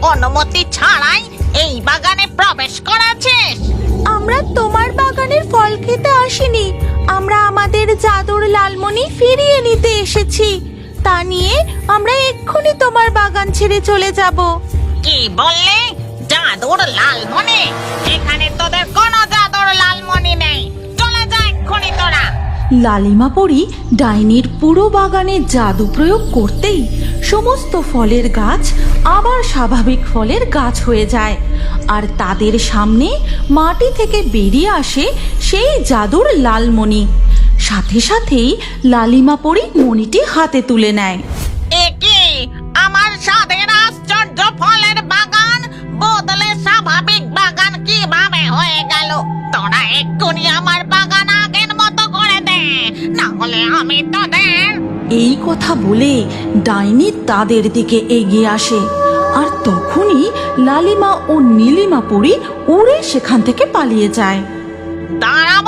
অনুমতি ছাড়াই এই বাগানে প্রবেশ করেছিস? আমরা তোমার বাগানের ফল খেতে আসিনি, আমরা আমাদের জাদুর লালমণি ফিরিয়ে নিতে এসেছি। তা নিয়ে আমরা এক্ষুনি তোমার বাগান ছেড়ে চলে যাব। কি বললে? জাদুর লালমণি? এখানে তোদের কোনো জাদুর লালমণি নেই, চলে যা এক্ষুনি তোরা। লালিমা পরী ডাইনির পুরো বাগানে জাদু প্রয়োগ করতেই সমস্ত ফলের গাছ আবার স্বাভাবিক ফলের গাছ হয়ে যায়, আর তাদের সামনে মাটি থেকে বেরিয়ে আসে সেই জাদুর লালমণি। সাথে সাথেই লালিমা পরী মণিটি হাতে তুলে নেয়। এ কি? আমার স্বাদের আশ্চর্য ফলের বাগান বদলে স্বাভাবিক বাগান কিভাবে হয়ে গেল? তোরা এক্ষুনি আমার বাগান আগের মতো করে দে, না হলে আমি তোদের। এই কথা বলে ডাইনি তাদের দিকে এগিয়ে আসে, আর তখনই লালিমা ও নীলিমা পরী উড়ে সেখান থেকে পালিয়ে যায়। দাঁড়া